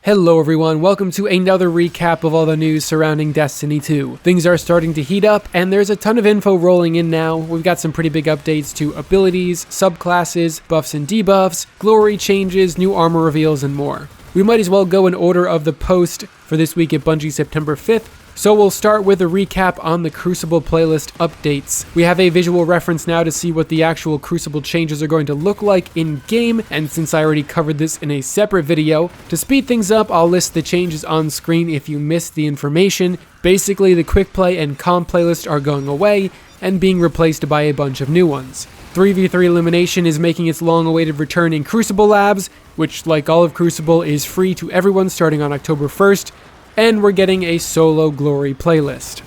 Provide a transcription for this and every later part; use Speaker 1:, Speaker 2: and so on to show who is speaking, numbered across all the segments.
Speaker 1: Hello everyone, welcome to another recap of all the news surrounding Destiny 2. Things are starting to heat up, and there's a ton of info rolling in now. We've got some pretty big updates to abilities, subclasses, buffs and debuffs, glory changes, new armor reveals, and more. We might as well go in order of the post for this week at Bungie September 5th. So we'll start with a recap on the Crucible playlist updates. We have a visual reference now to see what the actual Crucible changes are going to look like in-game, and since I already covered this in a separate video, to speed things up, I'll list the changes on screen if you missed the information. Basically, the quick play and comp playlist are going away and being replaced by a bunch of new ones. 3v3 elimination is making its long-awaited return in Crucible Labs, which, like all of Crucible, is free to everyone starting on October 1st. And we're getting a solo glory playlist.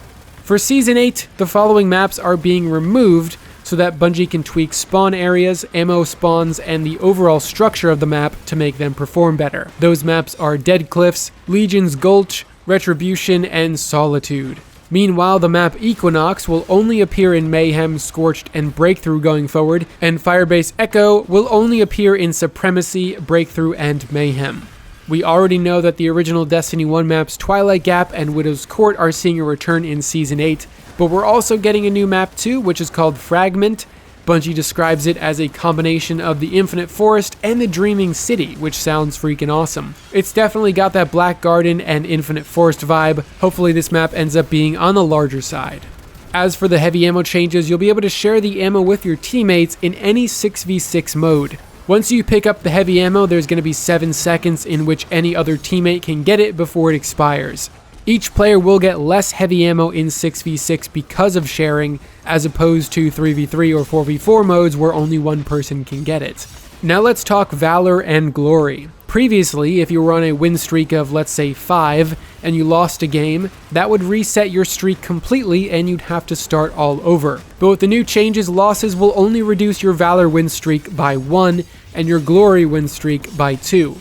Speaker 1: For Season 8, the following maps are being removed so that Bungie can tweak spawn areas, ammo spawns, and the overall structure of the map to make them perform better. Those maps are Dead Cliffs, Legion's Gulch, Retribution, and Solitude. Meanwhile, the map Equinox will only appear in Mayhem, Scorched, and Breakthrough going forward, and Firebase Echo will only appear in Supremacy, Breakthrough, and Mayhem. We already know that the original Destiny 1 maps Twilight Gap and Widow's Court are seeing a return in Season 8, but we're also getting a new map too, which is called Fragment. Bungie describes it as a combination of the Infinite Forest and the Dreaming City, which sounds freaking awesome. It's definitely got that Black Garden and Infinite Forest vibe. Hopefully this map ends up being on the larger side. As for the heavy ammo changes, you'll be able to share the ammo with your teammates in any 6v6 mode. Once you pick up the heavy ammo, there's going to be 7 seconds in which any other teammate can get it before it expires. Each player will get less heavy ammo in 6v6 because of sharing, as opposed to 3v3 or 4v4 modes where only one person can get it. Now let's talk Valor and Glory. Previously, if you were on a win streak of, let's say, 5, and you lost a game, that would reset your streak completely and you'd have to start all over. But with the new changes, losses will only reduce your Valor win streak by 1, and your Glory win streak by 2.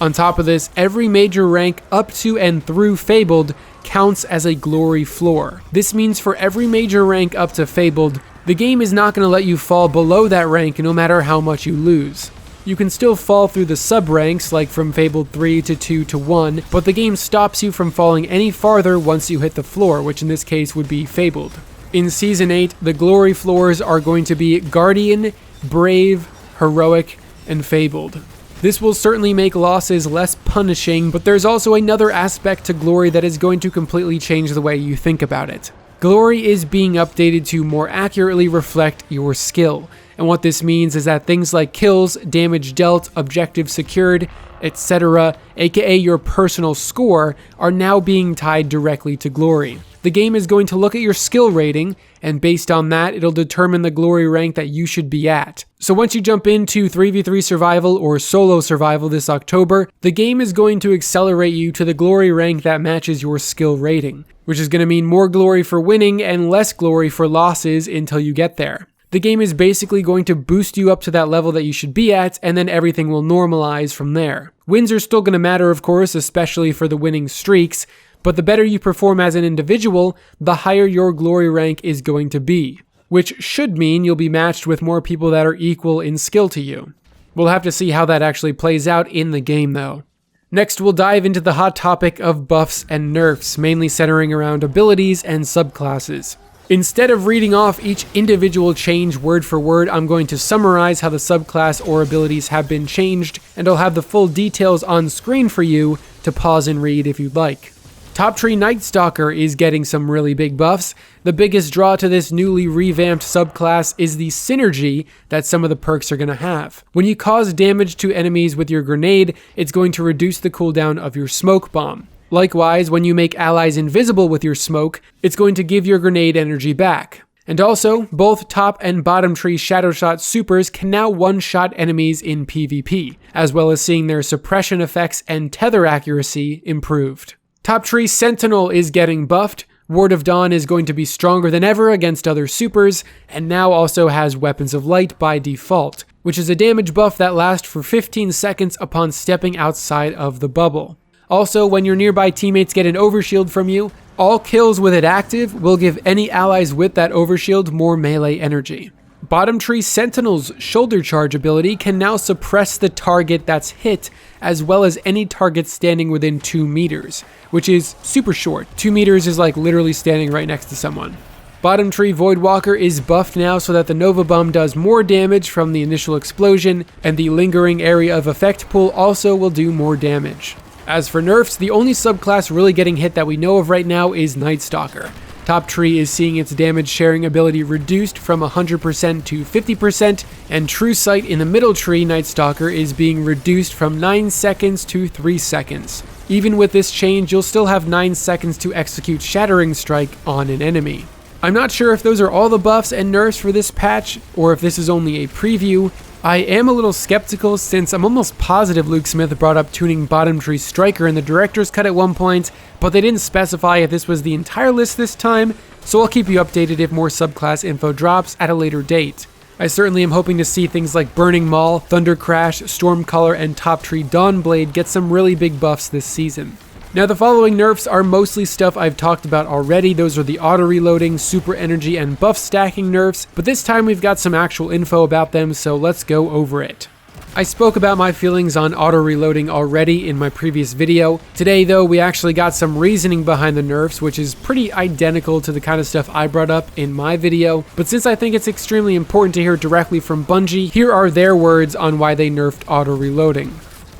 Speaker 1: On top of this, every major rank up to and through Fabled counts as a Glory floor. This means for every major rank up to Fabled, the game is not going to let you fall below that rank no matter how much you lose. You can still fall through the sub-ranks, like from Fabled 3 to 2 to 1, but the game stops you from falling any farther once you hit the floor, which in this case would be Fabled. In Season 8, the Glory floors are going to be Guardian, Brave, Heroic, and Fabled. This will certainly make losses less punishing, but there's also another aspect to Glory that is going to completely change the way you think about it. Glory is being updated to more accurately reflect your skill. And what this means is that things like kills, damage dealt, objectives secured, etc., aka your personal score, are now being tied directly to Glory. The game is going to look at your skill rating, and based on that, it'll determine the Glory rank that you should be at. So once you jump into 3v3 survival or solo survival this October, the game is going to accelerate you to the Glory rank that matches your skill rating, which is going to mean more glory for winning and less glory for losses until you get there. The game is basically going to boost you up to that level that you should be at, and then everything will normalize from there. Wins are still going to matter, of course, especially for the winning streaks, but the better you perform as an individual, the higher your glory rank is going to be, which should mean you'll be matched with more people that are equal in skill to you. We'll have to see how that actually plays out in the game, though. Next, we'll dive into the hot topic of buffs and nerfs, mainly centering around abilities and subclasses. Instead of reading off each individual change word for word, I'm going to summarize how the subclass or abilities have been changed, and I'll have the full details on screen for you to pause and read if you'd like. Top Tree Night Stalker is getting some really big buffs. The biggest draw to this newly revamped subclass is the synergy that some of the perks are going to have. When you cause damage to enemies with your grenade, it's going to reduce the cooldown of your smoke bomb. Likewise, when you make allies invisible with your smoke, it's going to give your grenade energy back. And also, both top and bottom tree Shadowshot supers can now one-shot enemies in PvP, as well as seeing their suppression effects and tether accuracy improved. Top tree Sentinel is getting buffed, Ward of Dawn is going to be stronger than ever against other supers, and now also has Weapons of Light by default, which is a damage buff that lasts for 15 seconds upon stepping outside of the bubble. Also, when your nearby teammates get an overshield from you, all kills with it active will give any allies with that overshield more melee energy. Bottom tree Sentinel's shoulder charge ability can now suppress the target that's hit, as well as any target standing within 2 meters, which is super short. 2 meters is like literally standing right next to someone. Bottom tree Voidwalker is buffed now so that the Nova Bomb does more damage from the initial explosion, and the lingering area of effect pool also will do more damage. As for nerfs, the only subclass really getting hit that we know of right now is Night Stalker. Top tree is seeing its damage sharing ability reduced from 100% to 50%, and True Sight in the middle tree Night Stalker is being reduced from 9 seconds to 3 seconds. Even with this change, you'll still have 9 seconds to execute Shattering Strike on an enemy. I'm not sure if those are all the buffs and nerfs for this patch, or if this is only a preview. I am a little skeptical since I'm almost positive Luke Smith brought up tuning Bottom Tree Striker in the director's cut at one point, but they didn't specify if this was the entire list this time, so I'll keep you updated if more subclass info drops at a later date. I certainly am hoping to see things like Burning Maul, Thunder Crash, Stormcaller, and Top Tree Dawnblade get some really big buffs this season. Now the following nerfs are mostly stuff I've talked about already. Those are the auto-reloading, super energy, and buff stacking nerfs, but this time we've got some actual info about them, so let's go over it. I spoke about my feelings on auto-reloading already in my previous video. Today though, we actually got some reasoning behind the nerfs, which is pretty identical to the kind of stuff I brought up in my video, but since I think it's extremely important to hear directly from Bungie, here are their words on why they nerfed auto-reloading.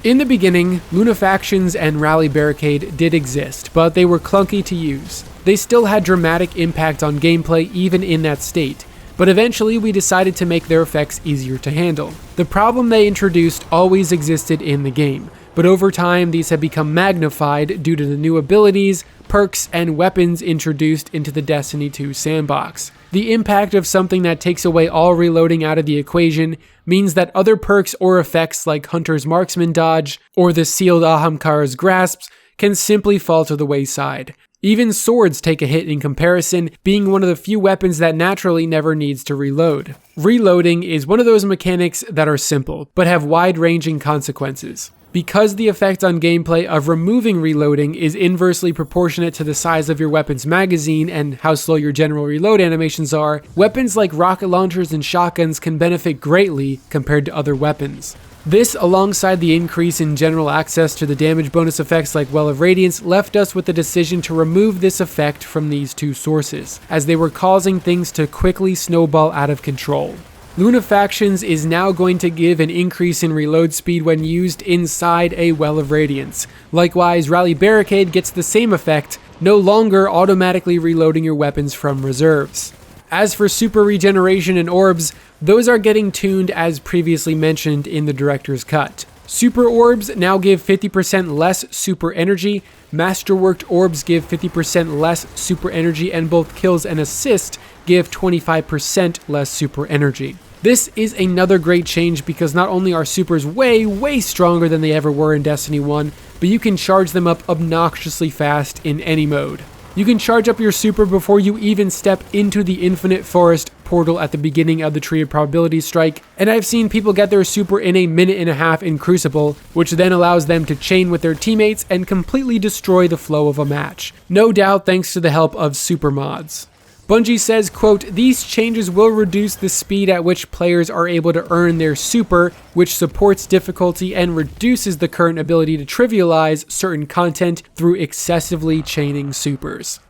Speaker 1: In the beginning, Lunafactions and Rally Barricade did exist, but they were clunky to use. They still had dramatic impact on gameplay even in that state, but eventually we decided to make their effects easier to handle. The problem they introduced always existed in the game, but over time these have become magnified due to the new abilities, perks, and weapons introduced into the Destiny 2 sandbox. The impact of something that takes away all reloading out of the equation means that other perks or effects like Hunter's Marksman Dodge or the sealed Ahamkara's Grasps can simply fall to the wayside. Even swords take a hit in comparison, being one of the few weapons that naturally never needs to reload. Reloading is one of those mechanics that are simple, but have wide-ranging consequences. Because the effect on gameplay of removing reloading is inversely proportionate to the size of your weapon's magazine and how slow your general reload animations are, weapons like rocket launchers and shotguns can benefit greatly compared to other weapons. This, alongside the increase in general access to the damage bonus effects like Well of Radiance, left us with the decision to remove this effect from these two sources, as they were causing things to quickly snowball out of control. Lunafactions is now going to give an increase in reload speed when used inside a Well of Radiance. Likewise, Rally Barricade gets the same effect, no longer automatically reloading your weapons from reserves. As for Super Regeneration and Orbs, those are getting tuned as previously mentioned in the director's cut. Super Orbs now give 50% less super energy, Masterworked Orbs give 50% less super energy, and both kills and assists give 25% less super energy. This is another great change because not only are supers way stronger than they ever were in Destiny 1, but you can charge them up obnoxiously fast in any mode. You can charge up your super before you even step into the Infinite Forest portal at the beginning of the Tree of Probability strike, and I've seen people get their super in a minute and a half in Crucible, which then allows them to chain with their teammates and completely destroy the flow of a match. No doubt thanks to the help of super mods. Bungie says, quote, "These changes will reduce the speed at which players are able to earn their super, which supports difficulty and reduces the current ability to trivialize certain content through excessively chaining supers."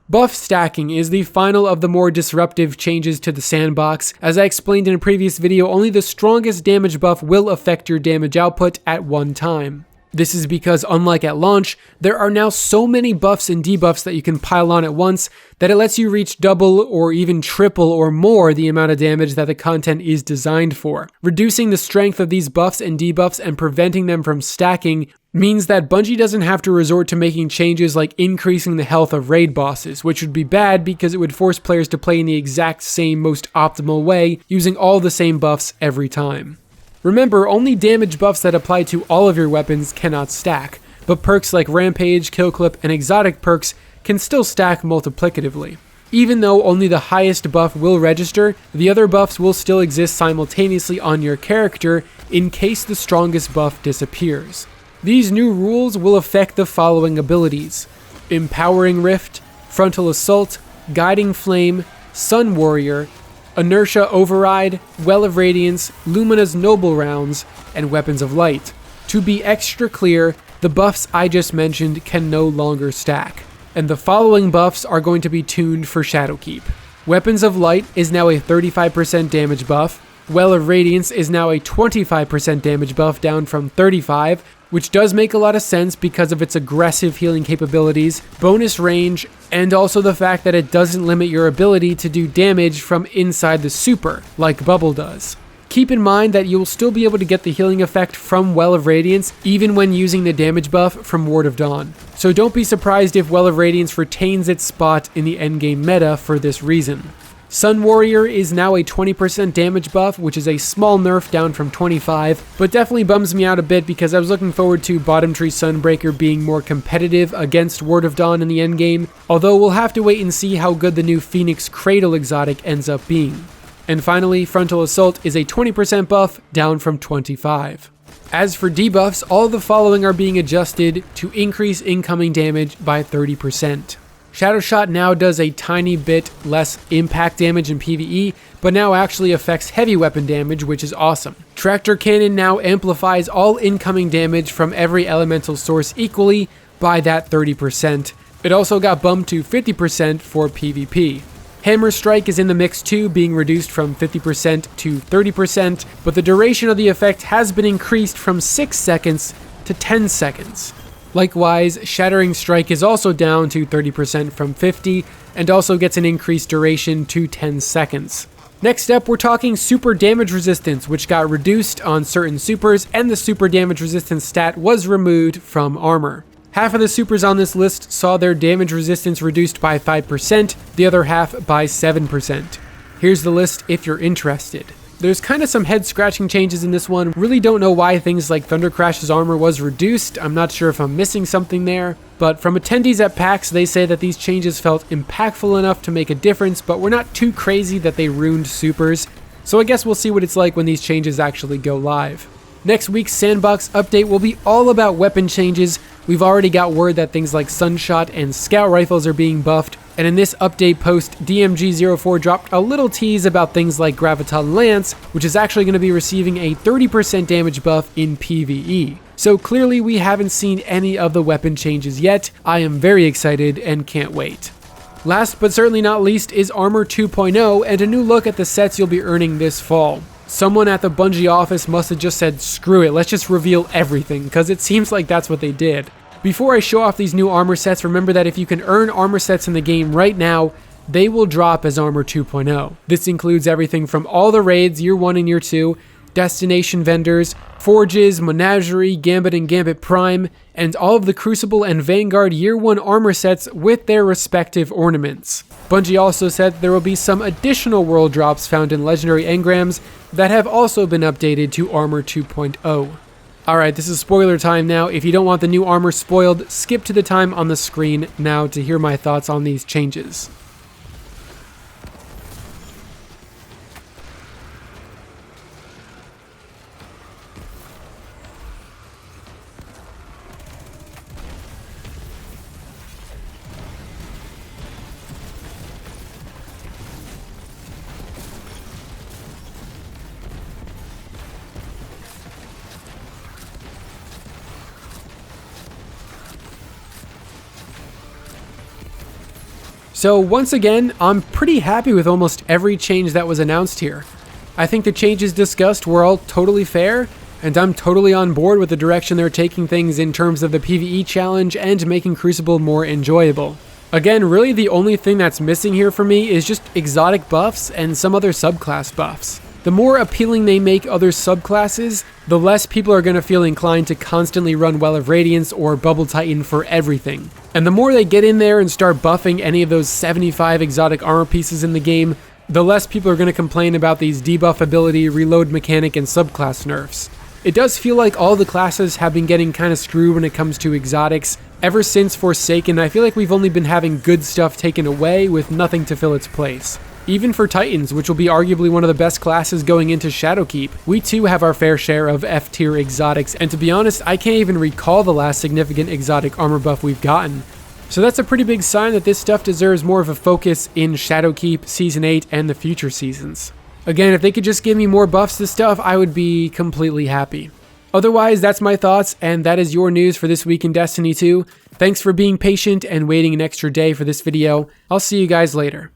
Speaker 1: Buff stacking is the final of the more disruptive changes to the sandbox. As I explained in a previous video, only the strongest damage buff will affect your damage output at one time. This is because, unlike at launch, there are now so many buffs and debuffs that you can pile on at once that it lets you reach double or even triple or more the amount of damage that the content is designed for. Reducing the strength of these buffs and debuffs and preventing them from stacking means that Bungie doesn't have to resort to making changes like increasing the health of raid bosses, which would be bad because it would force players to play in the exact same most optimal way, using all the same buffs every time. Remember, only damage buffs that apply to all of your weapons cannot stack, but perks like Rampage, Kill Clip, and exotic perks can still stack multiplicatively. Even though only the highest buff will register, the other buffs will still exist simultaneously on your character in case the strongest buff disappears. These new rules will affect the following abilities: Empowering Rift, Frontal Assault, Guiding Flame, Sun Warrior, Inertia Override, Well of Radiance, Lumina's Noble Rounds, and Weapons of Light. To be extra clear, the buffs I just mentioned can no longer stack, and the following buffs are going to be tuned for Shadowkeep. Weapons of Light is now a 35% damage buff, Well of Radiance is now a 25% damage buff down from 35%, which does make a lot of sense because of its aggressive healing capabilities, bonus range, and also the fact that it doesn't limit your ability to do damage from inside the super, like Bubble does. Keep in mind that you will still be able to get the healing effect from Well of Radiance even when using the damage buff from Ward of Dawn. So don't be surprised if Well of Radiance retains its spot in the endgame meta for this reason. Sun Warrior is now a 20% damage buff, which is a small nerf down from 25, but definitely bums me out a bit because I was looking forward to Bottom Tree Sunbreaker being more competitive against Ward of Dawn in the endgame, although we'll have to wait and see how good the new Phoenix Cradle exotic ends up being. And finally, Frontal Assault is a 20% buff, down from 25. As for debuffs, all the following are being adjusted to increase incoming damage by 30%. Shadow Shot now does a tiny bit less impact damage in PvE, but now actually affects heavy weapon damage, which is awesome. Tractor Cannon now amplifies all incoming damage from every elemental source equally by that 30%. It also got bumped to 50% for PvP. Hammer Strike is in the mix too, being reduced from 50% to 30%, but the duration of the effect has been increased from 6 seconds to 10 seconds. Likewise, Shattering Strike is also down to 30% from 50, and also gets an increased duration to 10 seconds. Next up, we're talking super damage resistance, which got reduced on certain supers, and the super damage resistance stat was removed from armor. Half of the supers on this list saw their damage resistance reduced by 5%, the other half by 7%. Here's the list if you're interested. There's kind of some head scratching changes in this one. Really don't know why things like Thunder Crash's armor was reduced. I'm not sure if I'm missing something there. But from attendees at PAX, they say that these changes felt impactful enough to make a difference, but were not too crazy that they ruined supers. So I guess we'll see what it's like when these changes actually go live. Next week's Sandbox update will be all about weapon changes. We've already got word that things like Sunshot and Scout Rifles are being buffed, and in this update post, DMG04 dropped a little tease about things like Graviton Lance, which is actually going to be receiving a 30% damage buff in PvE. So clearly we haven't seen any of the weapon changes yet. I am very excited and can't wait. Last but certainly not least is Armor 2.0 and a new look at the sets you'll be earning this fall. Someone at the Bungie office must have just said, screw it, let's just reveal everything, because it seems like that's what they did. Before I show off these new armor sets, remember that if you can earn armor sets in the game right now, they will drop as Armor 2.0. This includes everything from all the raids, Year 1 and Year 2, destination vendors, forges, Menagerie, Gambit and Gambit Prime, and all of the Crucible and Vanguard Year 1 armor sets with their respective ornaments. Bungie also said there will be some additional world drops found in Legendary Engrams that have also been updated to Armor 2.0. Alright, this is spoiler time now. If you don't want the new armor spoiled, skip to the time on the screen now to hear my thoughts on these changes. So once again, I'm pretty happy with almost every change that was announced here. I think the changes discussed were all totally fair, and I'm totally on board with the direction they're taking things in terms of the PvE challenge and making Crucible more enjoyable. Again, really the only thing that's missing here for me is just exotic buffs and some other subclass buffs. The more appealing they make other subclasses, the less people are going to feel inclined to constantly run Well of Radiance or Bubble Titan for everything. And the more they get in there and start buffing any of those 75 exotic armor pieces in the game, the less people are going to complain about these debuff ability, reload mechanic, and subclass nerfs. It does feel like all the classes have been getting kind of screwed when it comes to exotics. Ever since Forsaken, I feel like we've only been having good stuff taken away with nothing to fill its place. Even for Titans, which will be arguably one of the best classes going into Shadowkeep, we too have our fair share of F-tier exotics, and to be honest, I can't even recall the last significant exotic armor buff we've gotten. So that's a pretty big sign that this stuff deserves more of a focus in Shadowkeep, Season 8, and the future seasons. Again, if they could just give me more buffs to stuff, I would be completely happy. Otherwise, that's my thoughts, and that is your news for this week in Destiny 2. Thanks for being patient and waiting an extra day for this video. I'll see you guys later.